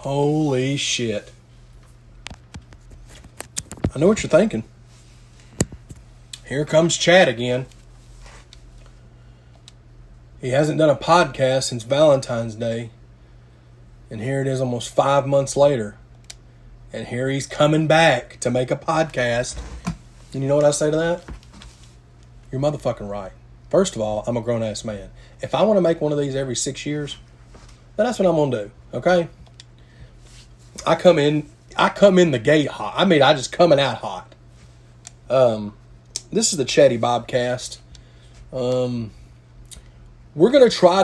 Holy shit. I know what you're thinking. Here comes Chad again. He hasn't done a podcast since Valentine's Day. And here it is almost 5 months later. And here he's coming back to make a podcast. And you know what I say to that? You're motherfucking right. First of all, I'm a grown-ass man. If I want to make one of these every 6 years, then that's what I'm going to do. Okay? I come in the gate hot. I mean, I just coming out hot. This is the Chaddy Bobcast. We're going to try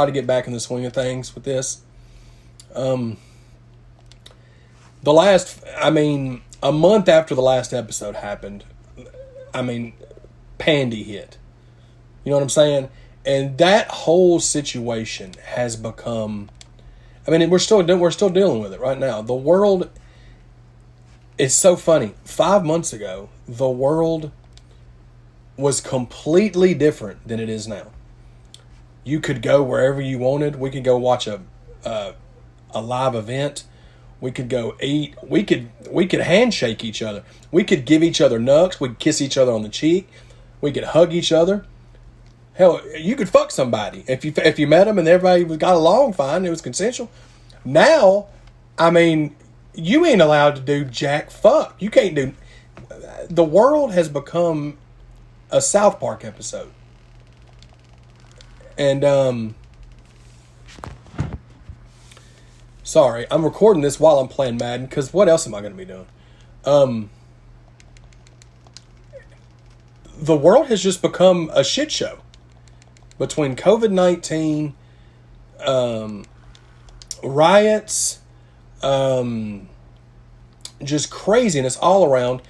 to get back in the swing of things with this. A month after the last episode happened, Pandy hit. You know what I'm saying? And that whole situation has become... we're still dealing with it right now. The world... It's so funny. 5 months ago, the world was completely different than it is now. You could go wherever you wanted. We could go watch a live event. We could go eat. We could handshake each other. We could give each other nugs. We could kiss each other on the cheek. We could hug each other. Hell, you could fuck somebody if you met them and everybody got along fine. It was consensual. Now, you ain't allowed to do jack fuck. You can't do. The world has become a South Park episode, and sorry, I'm recording this while I'm playing Madden because what else am I going to be doing? The world has just become a shit show. Between COVID-19, riots, just craziness all around.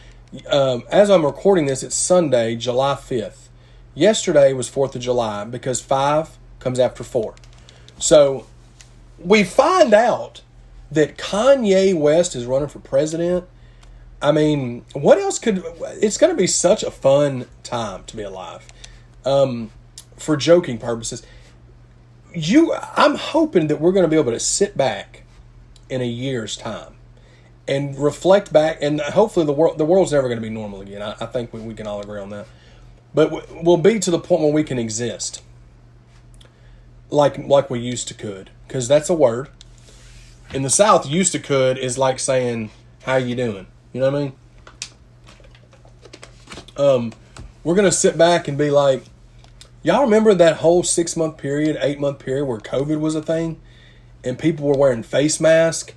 As I'm recording this, it's Sunday, July 5th. Yesterday was 4th of July because 5 comes after 4. So we find out that Kanye West is running for president. What else could... It's going to be such a fun time to be alive. For joking purposes, I'm hoping that we're going to be able to sit back in a year's time and reflect back, and hopefully the world's never going to be normal again. I think we can all agree on that. But we'll be to the point where we can exist like we used to could, because that's a word. In the South, used to could is like saying, how you doing? You know what I mean? We're going to sit back and be like, y'all remember that whole 6-month period, 8-month period where COVID was a thing? And people were wearing face masks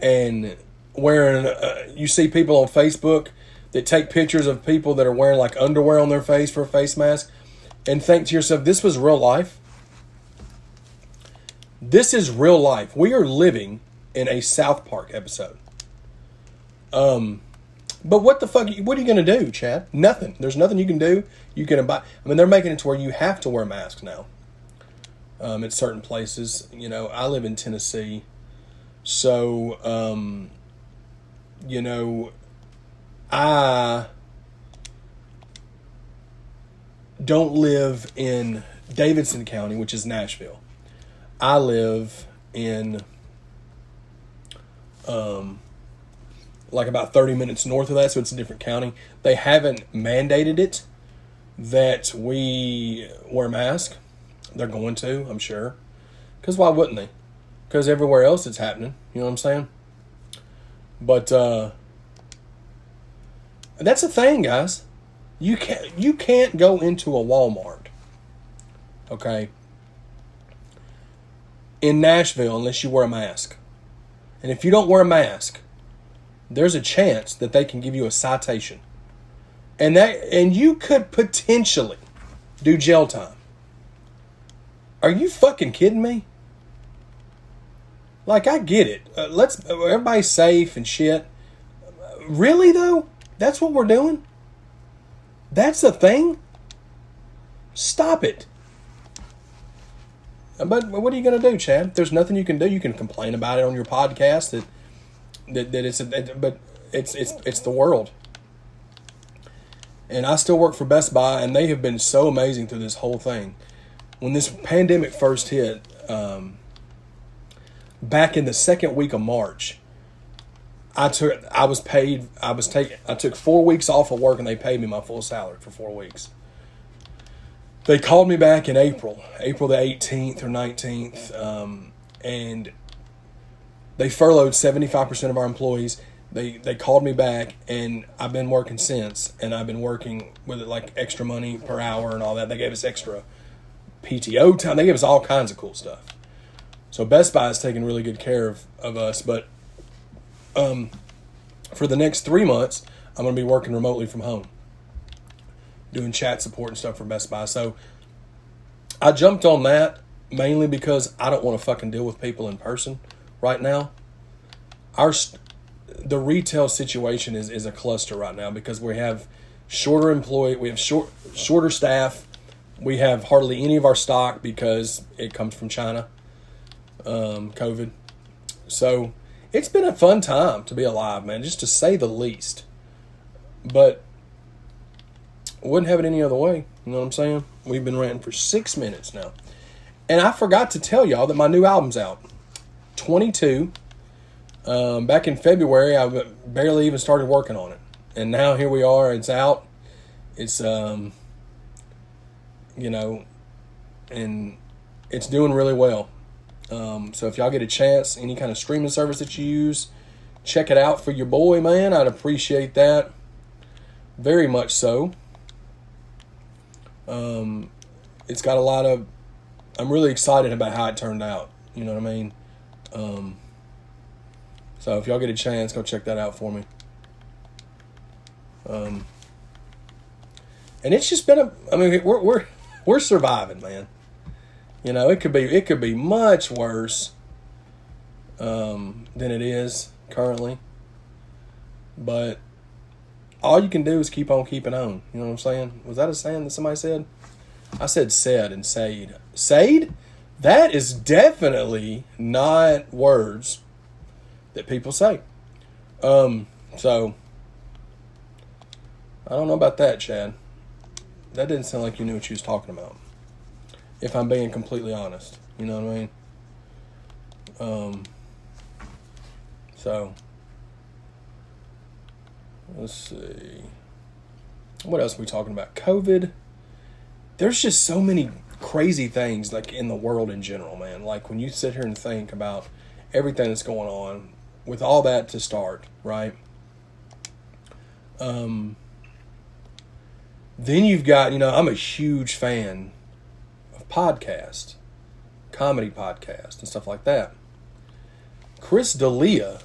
and wearing... you see people on Facebook that take pictures of people that are wearing like underwear on their face for a face mask and think to yourself, this was real life? This is real life. We are living in a South Park episode. But what the fuck? What are you going to do, Chad? Nothing. There's nothing you can do. You can buy. They're making it to where you have to wear masks now. At certain places, I live in Tennessee, so I don't live in Davidson County, which is Nashville. I live in like about 30 minutes north of that, so it's a different county. They haven't mandated it that we wear masks. They're going to, I'm sure. Because why wouldn't they? Because everywhere else it's happening. You know what I'm saying? But that's the thing, guys. You can't go into a Walmart, okay, in Nashville unless you wear a mask. And if you don't wear a mask, there's a chance that they can give you a citation. And you could potentially do jail time. Are you fucking kidding me? Like, I get it. Everybody's safe and shit. Really, though? That's what we're doing? That's the thing? Stop it. But what are you going to do, Chad? There's nothing you can do. You can complain about it on your podcast but it's the world. And I still work for Best Buy, and they have been so amazing through this whole thing. When this pandemic first hit, back in the second week of March, I took 4 weeks off of work and they paid me my full salary for 4 weeks. They called me back in April the 18th or 19th, and they furloughed 75% of our employees. They called me back, and I've been working since, and I've been working with it like extra money per hour and all that. They gave us extra PTO time. They gave us all kinds of cool stuff. So Best Buy is taking really good care of us, but for the next 3 months, I'm going to be working remotely from home, doing chat support and stuff for Best Buy. So I jumped on that mainly because I don't want to fucking deal with people in person right now. The retail situation is a cluster right now because we have shorter staff. We have hardly any of our stock because it comes from China, COVID. So it's been a fun time to be alive, man, just to say the least. But wouldn't have it any other way. You know what I'm saying? We've been ranting for 6 minutes now. And I forgot to tell y'all that my new album's out. 22. Back in February, I barely even started working on it. And now here we are. It's out. It's, and it's doing really well. So if y'all get a chance, any kind of streaming service that you use, check it out for your boy, man. I'd appreciate that very much so. It's got a lot of, I'm really excited about how it turned out. You know what I mean? So if y'all get a chance, go check that out for me. And it's just been we're surviving, man. You know, it could be much worse than it is currently. But all you can do is keep on keeping on. You know what I'm saying? Was that a saying that somebody said? I said said and said. Said? That is definitely not words that people say. So I don't know about that, Chad. That didn't sound like you knew what you was talking about. If I'm being completely honest. You know what I mean? So let's see. What else are we talking about? COVID. There's just so many crazy things like in the world in general, man. Like when you sit here and think about everything that's going on with all that to start, right? Then you've got, I'm a huge fan of podcasts, comedy podcasts and stuff like that. Chris D'Elia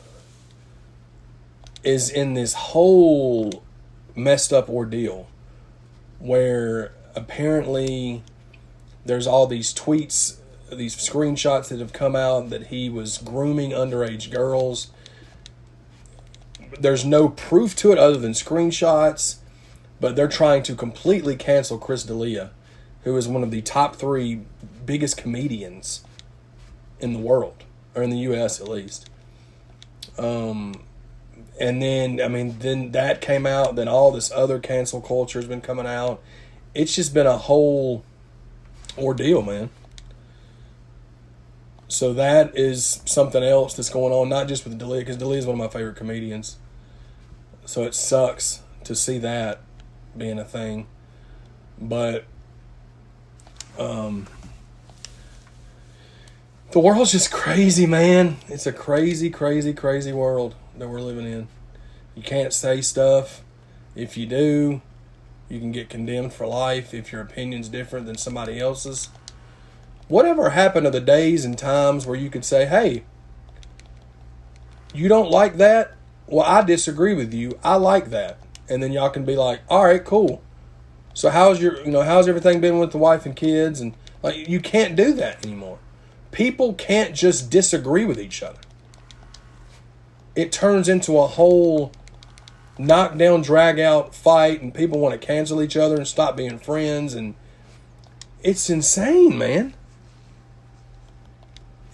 is in this whole messed up ordeal where apparently there's all these tweets, these screenshots that have come out that he was grooming underage girls. There's no proof to it other than screenshots, but they're trying to completely cancel Chris D'Elia, who is one of the top 3 biggest comedians in the world, or in the U.S. at least. And then that came out, then all this other cancel culture has been coming out. It's just been a whole ordeal, man. So that is something else that's going on, not just with D'Elia, because D'Elia is one of my favorite comedians. So it sucks to see that being a thing. But the world's just crazy, man. It's a crazy, crazy, crazy world that we're living in. You can't say stuff. If you do, you can get condemned for life if your opinion's different than somebody else's. Whatever happened to the days and times where you could say, hey, you don't like that? Well, I disagree with you. I like that. And then y'all can be like, all right, cool. So how's everything been with the wife and kids? And like, you can't do that anymore. People can't just disagree with each other. It turns into a whole knockdown, drag out fight, and people want to cancel each other and stop being friends, and it's insane, man.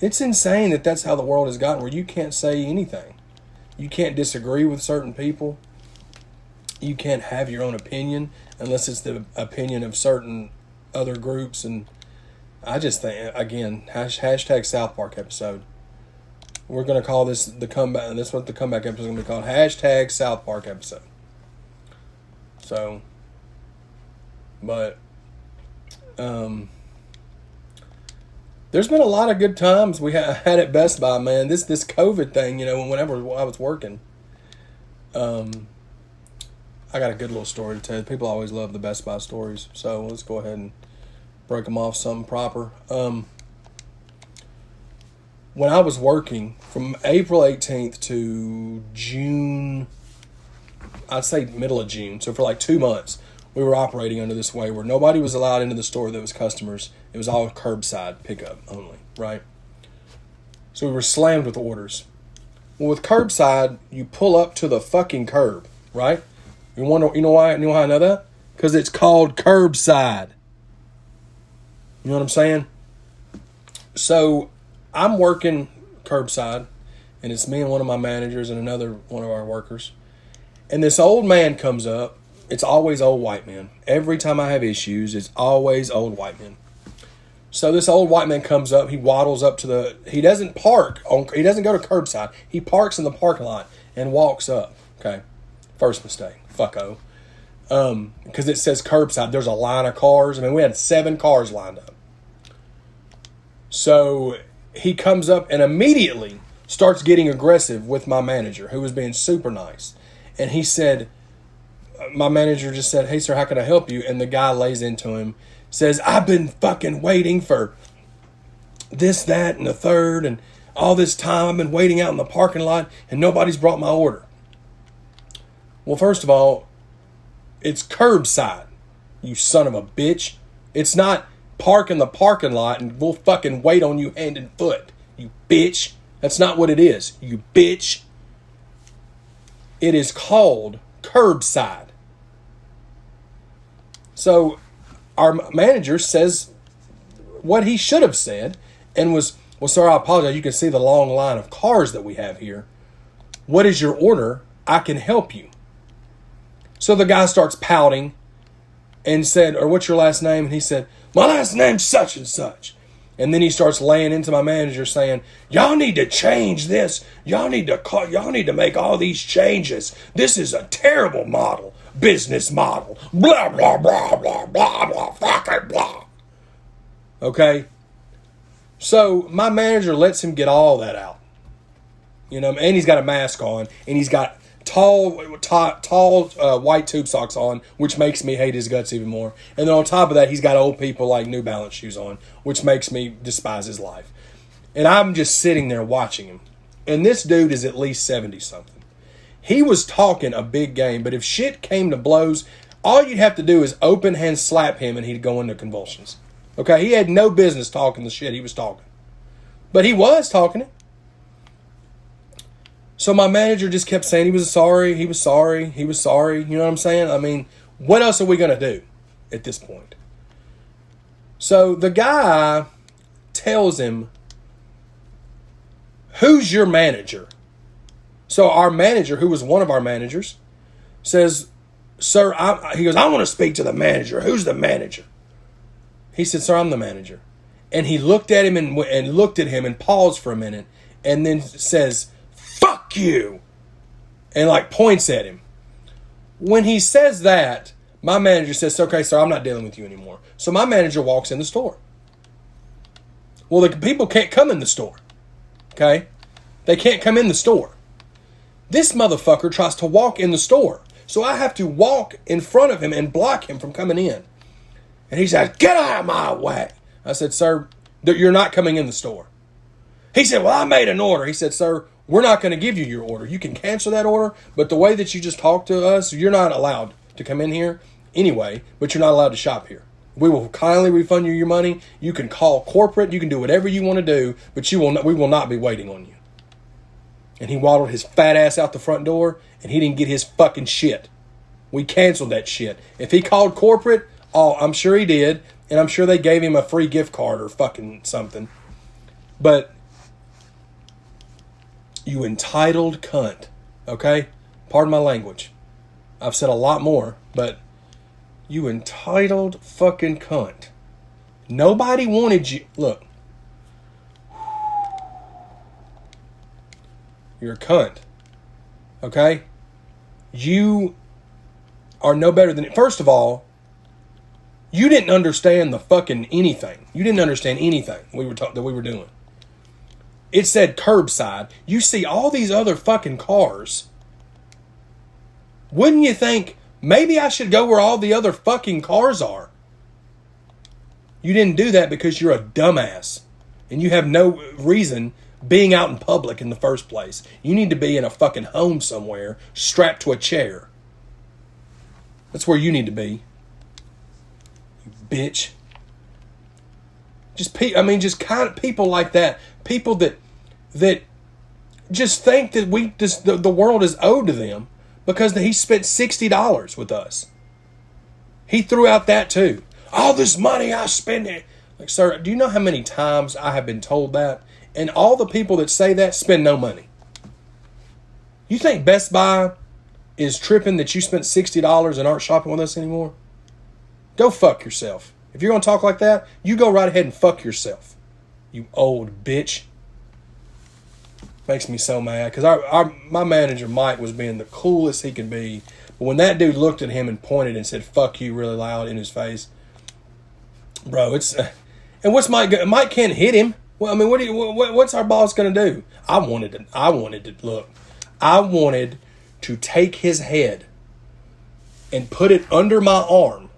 It's insane that that's how the world has gotten, where you can't say anything. You can't disagree with certain people. You can't have your own opinion unless it's the opinion of certain other groups. And I just think, again, hashtag South Park episode. We're going to call this the comeback. And this is what the comeback episode is going to be called. Hashtag South Park episode. So, but, there's been a lot of good times we had at Best Buy, man. This COVID thing, whenever I was working. I got a good little story to tell you. People always love the Best Buy stories. So let's go ahead and break them off something proper. When I was working from April 18th to June, I'd say middle of June, so for like 2 months, we were operating under this way where nobody was allowed into the store that was customers. It was all curbside pickup only, right? So we were slammed with orders. Well, with curbside, you pull up to the fucking curb, right? You know why? You know how I know that? Because it's called curbside. You know what I'm saying? So I'm working curbside, and it's me and one of my managers and another one of our workers. And this old man comes up. It's always old white men. Every time I have issues, it's always old white men. So this old white man comes up. He waddles up to he doesn't park. He doesn't go to curbside. He parks in the parking lot and walks up. Okay. First mistake. Fucko. Because it says curbside. There's a line of cars. I mean, we had 7 cars lined up. So he comes up and immediately starts getting aggressive with my manager, who was being super nice. And he said, my manager just said, "Hey, sir, how can I help you?" And the guy lays into him, says, "I've been fucking waiting for this, that, and the third, and all this time I've been waiting out in the parking lot, and nobody's brought my order." Well, first of all, it's curbside, you son of a bitch. It's not park in the parking lot and we'll fucking wait on you hand and foot, you bitch. That's not what it is, you bitch. It is called curbside. So our manager says what he should have said and was, "Well, sir, I apologize. You can see the long line of cars that we have here. What is your order? I can help you." So the guy starts pouting and said, "Or what's your last name?" And he said, "My last name's such and such." And then he starts laying into my manager saying, "Y'all need to change this. Y'all need to make all these changes. This is a terrible business model. Blah, blah, blah, blah, blah, blah, fucking blah." Okay? So my manager lets him get all that out. And he's got a mask on, and he's got tall white tube socks on, which makes me hate his guts even more. And then on top of that, he's got old people like New Balance shoes on, which makes me despise his life. And I'm just sitting there watching him. And this dude is at least 70-something. He was talking a big game, but if shit came to blows, all you'd have to do is open hand slap him and he'd go into convulsions. Okay, he had no business talking the shit he was talking. But he was talking it. So my manager just kept saying he was sorry. You know what I'm saying? I mean, what else are we going to do at this point? So the guy tells him, "Who's your manager?" So our manager, who was one of our managers, says, "Sir," he goes, "I want to speak to the manager. Who's the manager?" He said, "Sir, I'm the manager." And he looked at him and looked at him and paused for a minute and then says, "Fuck you," and like points at him. When he says that, my manager says, "Okay, sir, I'm not dealing with you anymore." So my manager walks in the store. Well, the people can't come in the store. Okay? They can't come in the store. This motherfucker tries to walk in the store. So I have to walk in front of him and block him from coming in. And he says, "Get out of my way." I said, "Sir, you're not coming in the store." He said, "Well, I made an order." He said, "Sir, we're not going to give you your order. You can cancel that order, but the way that you just talked to us, you're not allowed to come in here anyway, but you're not allowed to shop here. We will kindly refund you your money. You can call corporate. You can do whatever you want to do, but we will not be waiting on you." And he waddled his fat ass out the front door, and he didn't get his fucking shit. We canceled that shit. If he called corporate, I'm sure he did, and I'm sure they gave him a free gift card or fucking something. But you entitled cunt, okay? Pardon my language. I've said a lot more, but you entitled fucking cunt. Nobody wanted you. Look. You're a cunt. Okay? You are no better than... First of all, you didn't understand the fucking anything. You didn't understand anything that we were doing. It said curbside. You see all these other fucking cars. Wouldn't you think, maybe I should go where all the other fucking cars are? You didn't do that because you're a dumbass. And you have no reason being out in public in the first place. You need to be in a fucking home somewhere, strapped to a chair. That's where you need to be. You bitch. Just kind of people like that. People that just think that the world is owed to them because he spent $60 with us. He threw out that too. All this money I spend it. Like, sir, do you know how many times I have been told that? And all the people that say that spend no money. You think Best Buy is tripping that you spent $60 and aren't shopping with us anymore? Go fuck yourself. If you're going to talk like that, you go right ahead and fuck yourself. You old bitch. Makes me so mad. Because my manager, Mike, was being the coolest he could be. But when that dude looked at him and pointed and said, fuck you, really loud in his face. Bro, it's... and what's Mike... Mike can't hit him. Well, I mean, what's our boss going to do? I wanted to take his head and put it under my arm.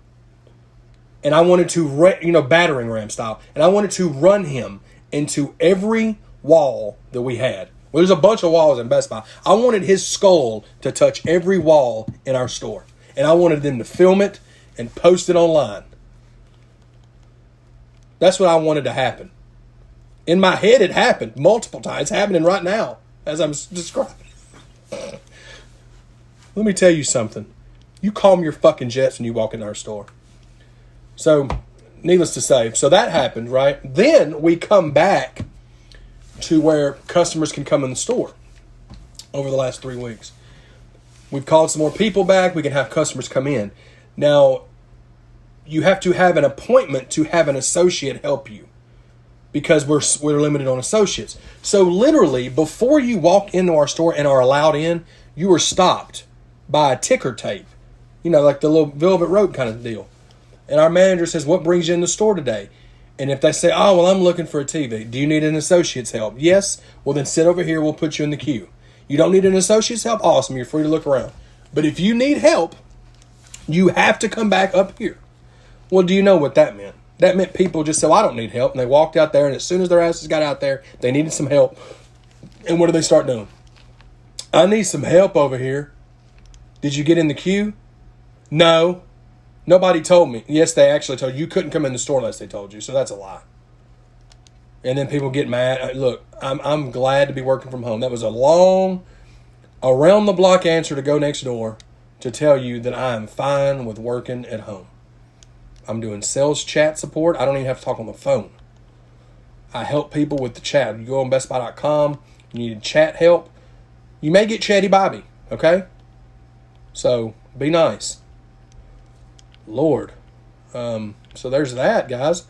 And I wanted to, battering ram style. And I wanted to run him into every wall that we had. Well, there's a bunch of walls in Best Buy. I wanted his skull to touch every wall in our store. And I wanted them to film it and post it online. That's what I wanted to happen. In my head, it happened multiple times. It's happening right now, as I'm describing. Let me tell you something. You calm your fucking jets when you walk into our store. So, needless to say, so that happened, right? Then we come back to where customers can come in the store over the last 3 weeks. We've called some more people back. We can have customers come in. Now, you have to have an appointment to have an associate help you because we're limited on associates. So literally, before you walk into our store and are allowed in, you are stopped by a ticker tape. Like the little velvet rope kind of deal. And our manager says, what brings you in the store today? And if they say, oh, well, I'm looking for a TV. Do you need an associate's help? Yes. Well, then sit over here. We'll put you in the queue. You don't need an associate's help? Awesome. You're free to look around. But if you need help, you have to come back up here. Well, do you know what that meant? That meant people just said, well, I don't need help. And they walked out there, and as soon as their asses got out there, they needed some help. And what did they start doing? I need some help over here. Did you get in the queue? No. Nobody told me. Yes, they actually told you. You couldn't come in the store unless they told you, so that's a lie. And then people get mad. Look, I'm glad to be working from home. That was a long, around-the-block answer to go next door to tell you that I am fine with working at home. I'm doing sales chat support. I don't even have to talk on the phone. I help people with the chat. You go on bestbuy.com, you need chat help. You may get Chaddy Bobby, okay? So, be nice. Lord. So there's that, guys.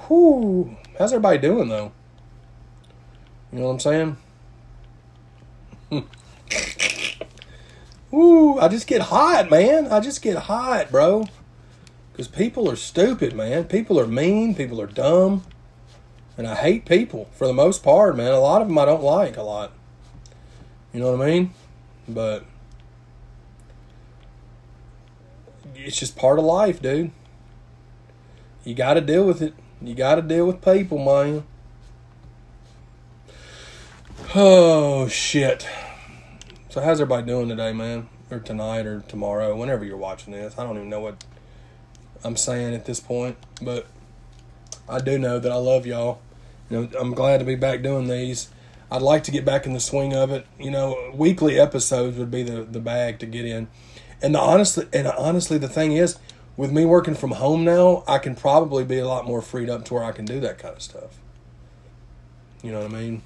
Whew. How's everybody doing, though? You know what I'm saying? Woo, I just get hot, man. I just get hot, bro. Because people are stupid, man. People are mean. People are dumb. And I hate people for the most part, man. A lot of them I don't like a lot. You know what I mean? But it's just part of life, dude. You got to deal with it. You got to deal with people, man. Oh, shit. So how's everybody doing today, man? Or tonight or tomorrow, whenever you're watching this. I don't even know what I'm saying at this point, but I do know that I love y'all. I'm glad to be back doing these. I'd like to get back in the swing of it. Weekly episodes would be the bag to get in. And honestly, the thing is, with me working from home now, I can probably be a lot more freed up to where I can do that kind of stuff. You know what I mean?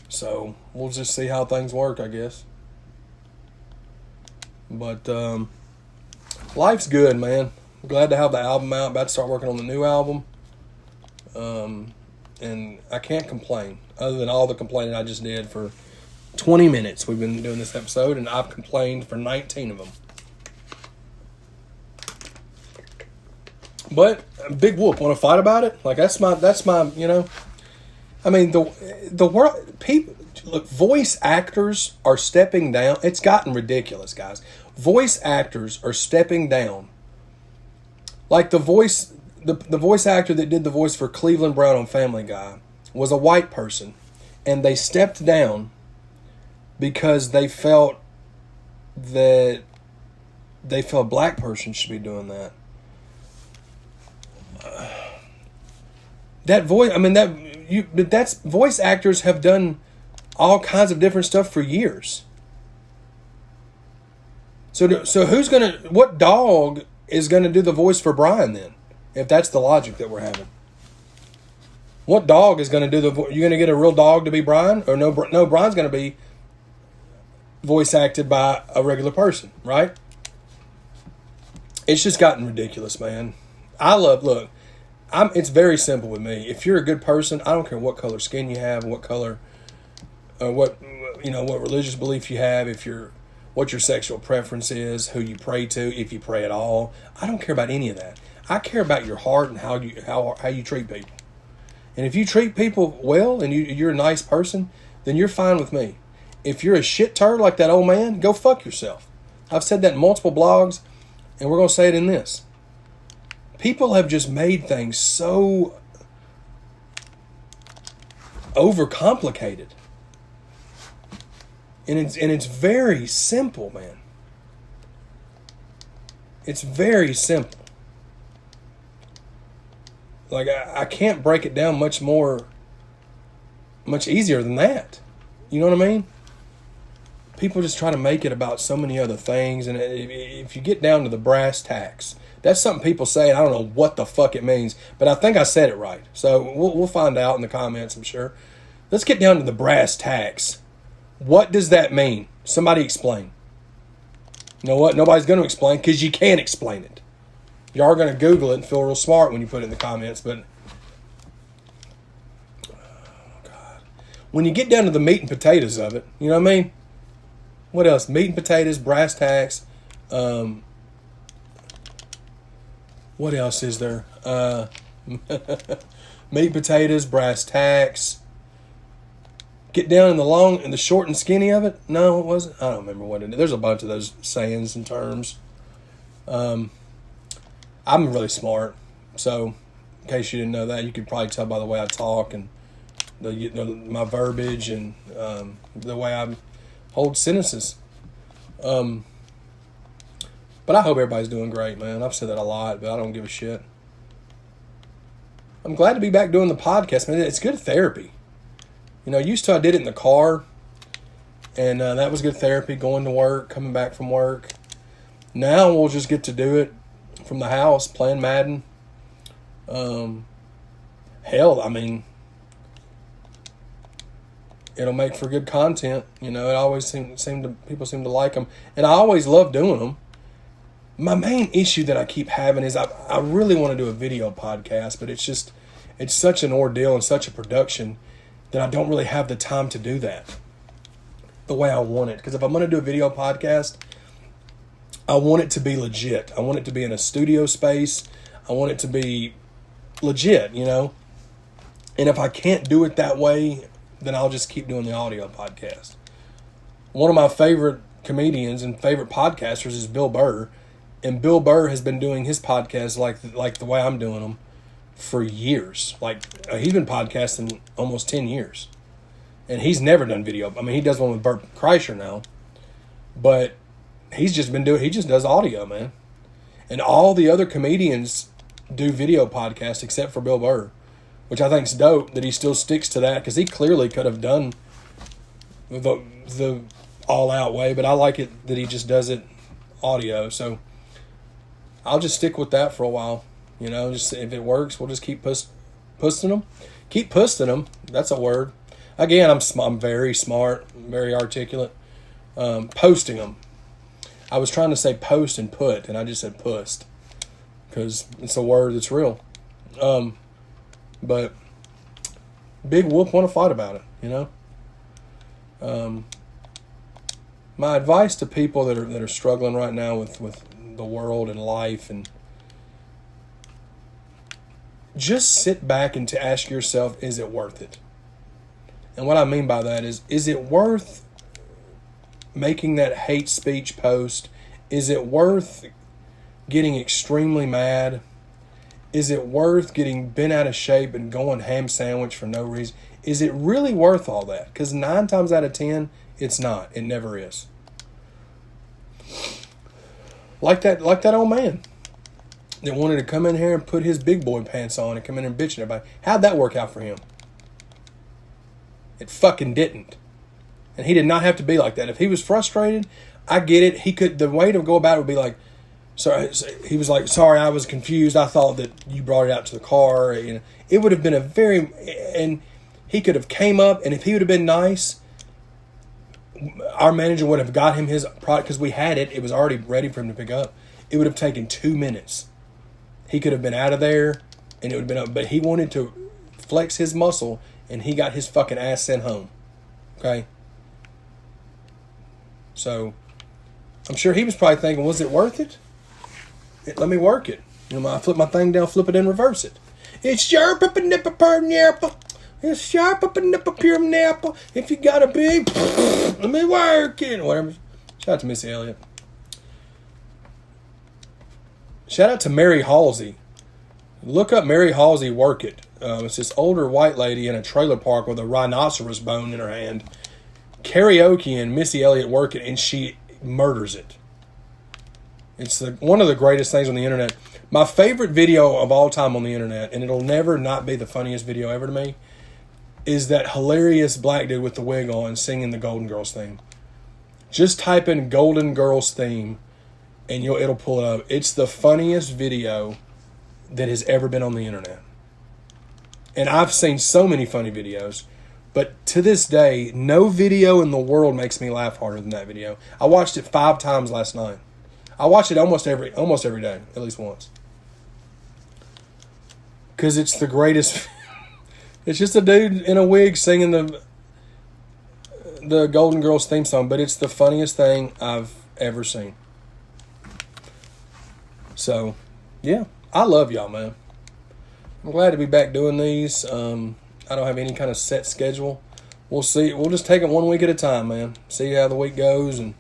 So, we'll just see how things work, I guess. But, life's good, man. I'm glad to have the album out. About to start working on the new album. And I can't complain, other than all the complaining I just did for 20 minutes. We've been doing this episode, and I've complained for 19 of them. But big whoop, want to fight about it? Like that's my, you know. I mean, the world, people, look, voice actors are stepping down. It's gotten ridiculous, guys. Voice actors are stepping down. Like the voice actor that did the voice for Cleveland Brown on Family Guy was a white person, and they stepped down because they felt that a black person should be doing that. That voice, I mean, that's voice actors have done all kinds of different stuff for years. So what dog is gonna do the voice for Brian then? If that's the logic that we're having, what dog is gonna do you're gonna get a real dog to be Brian, or no? Brian's gonna be voice acted by a regular person, right? It's just gotten ridiculous, man. It's very simple with me. If you're a good person, I don't care what color skin you have, what color, or what religious belief you have, what your sexual preference is, who you pray to, if you pray at all. I don't care about any of that. I care about your heart and how you treat people. And if you treat people well and you're a nice person, then you're fine with me. If you're a shit turd like that old man, go fuck yourself. I've said that in multiple blogs, and we're going to say it in this. People have just made things so overcomplicated. And it's very simple, man. It's very simple. Like, I can't break it down much easier than that. You know what I mean? People just try to make it about so many other things. And if you get down to the brass tacks, that's something people say, and I don't know what the fuck it means, but I think I said it right. So we'll find out in the comments, I'm sure. Let's get down to the brass tacks. What does that mean? Somebody explain. You know what? Nobody's going to explain because you can't explain it. You are going to Google it and feel real smart when you put it in the comments, but oh God. When you get down to the meat and potatoes of it, you know what I mean? What else? Meat and potatoes, brass tacks. What else is there? Meat, potatoes, brass tacks. Get down in the short and skinny of it? No, it wasn't. I don't remember what it is. There's a bunch of those sayings and terms. I'm really smart, so in case you didn't know that, you could probably tell by the way I talk and my verbiage and the way I hold sentences. But I hope everybody's doing great, man. I've said that a lot, but I don't give a shit. I'm glad to be back doing the podcast, man. It's good therapy. You know, used to I did it in the car, and that was good therapy, going to work, coming back from work. Now we'll just get to do it from the house, playing Madden. Hell, I mean, it'll make for good content. You know, it always people seem to like them, and I always love doing them. My main issue that I keep having is I really want to do a video podcast, but it's such an ordeal and such a production that I don't really have the time to do that the way I want it. Because if I'm going to do a video podcast, I want it to be legit. I want it to be in a studio space. I want it to be legit, you know. And if I can't do it that way, then I'll just keep doing the audio podcast. One of my favorite comedians and favorite podcasters is Bill Burr. And Bill Burr has been doing his podcast like the way I'm doing them for years. Like, he's been podcasting almost 10 years. And he's never done video. I mean, he does one with Bert Kreischer now. But he just does audio, man. And all the other comedians do video podcasts except for Bill Burr, which I think is dope that he still sticks to that, because he clearly could have done the all-out way, but I like it that he just does it audio. So I'll just stick with that for a while. You know, just if it works, we'll just keep posting them. Keep posting them. That's a word. Again, I'm very smart, very articulate. Posting them. I was trying to say post and put, and I just said pust, because it's a word that's real. But big whoop want to fight about it, you know? My advice to people that are struggling right now with the world and life, and just sit back and to ask yourself, is it worth it? And what I mean by that is it worth making that hate speech post? Is it worth getting extremely mad? Is it worth getting bent out of shape and going ham sandwich for no reason? Is it really worth all that? Because 9 times out of 10, it's not. It never is. Like that old man that wanted to come in here and put his big boy pants on and come in and bitch at everybody. How'd that work out for him? It fucking didn't. And he did not have to be like that. If he was frustrated, I get it. He could. The way to go about it would be like, sorry. He was like, sorry, I was confused. I thought that you brought it out to the car. You know, it would have been and he could have came up, and if he would have been nice, our manager would have got him his product because we had it. It was already ready for him to pick up. It would have taken 2 minutes. He could have been out of there, and it would have been up. But he wanted to flex his muscle, and he got his fucking ass sent home. Okay? So, I'm sure he was probably thinking, was it worth it? Let me work it. You know, I flip my thing down, flip it and reverse it. It's sharp up and nip a per nipple. It's sharp up and nip a pure nipple. If you got a big, let me work it. Whatever. Shout out to Missy Elliott. Shout out to Mary Halsey. Look up Mary Halsey Work It. It's this older white lady in a trailer park with a rhinoceros bone in her hand. Karaoke and Missy Elliott Work It, and she murders it. It's one of the greatest things on the internet. My favorite video of all time on the internet, and it'll never not be the funniest video ever to me, is that hilarious black dude with the wig on singing the Golden Girls theme. Just type in Golden Girls theme, and it'll pull it up. It's the funniest video that has ever been on the internet. And I've seen so many funny videos, but to this day, no video in the world makes me laugh harder than that video. I watched it 5 times last night. I watch it almost every day, at least once. Because it's the greatest. It's just a dude in a wig singing the Golden Girls theme song, but it's the funniest thing I've ever seen. So, yeah, I love y'all, man. I'm glad to be back doing these. I don't have any kind of set schedule. We'll see. We'll just take it 1 week at a time, man. See how the week goes and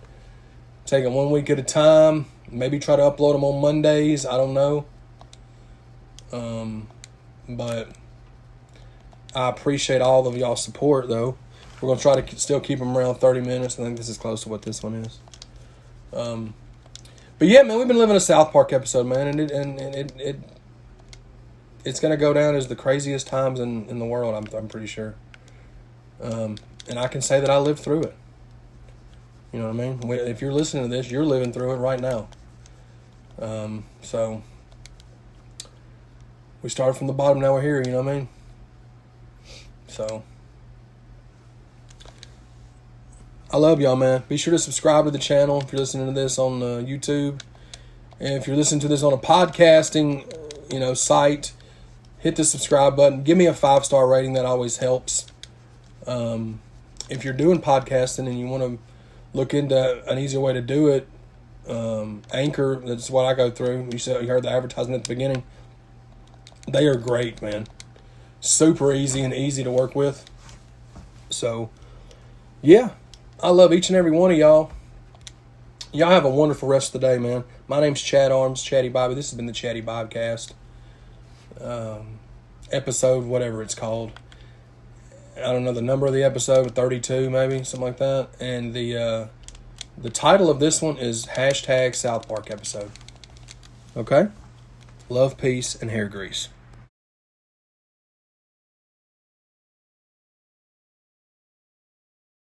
take it 1 week at a time. Maybe try to upload them on Mondays. I don't know. But I appreciate all of y'all's support, though. We're going to try to still keep them around 30 minutes. I think this is close to what this one is. But yeah, man, we've been living a South Park episode, man, and it's going to go down as the craziest times in the world, I'm pretty sure. And I can say that I lived through it. You know what I mean? If you're listening to this, you're living through it right now. So we started from the bottom, now we're here, you know what I mean? So I love y'all, man. Be sure to subscribe to the channel if you're listening to this on YouTube. And if you're listening to this on a podcasting, site, hit the subscribe button. Give me a 5-star rating. That always helps. If you're doing podcasting and you want to look into an easier way to do it, Anchor, that's what I go through. You heard the advertisement at the beginning. They are great, man. Super easy and easy to work with. So, yeah. I love each and every one of y'all. Y'all have a wonderful rest of the day, man. My name's Chad Arms, Chaddy Bobby. This has been the Chaddy Bobcast. Episode, whatever it's called. I don't know the number of the episode, 32 maybe, something like that. And the title of this one is #South Park episode. Okay? Love, peace, and hair grease.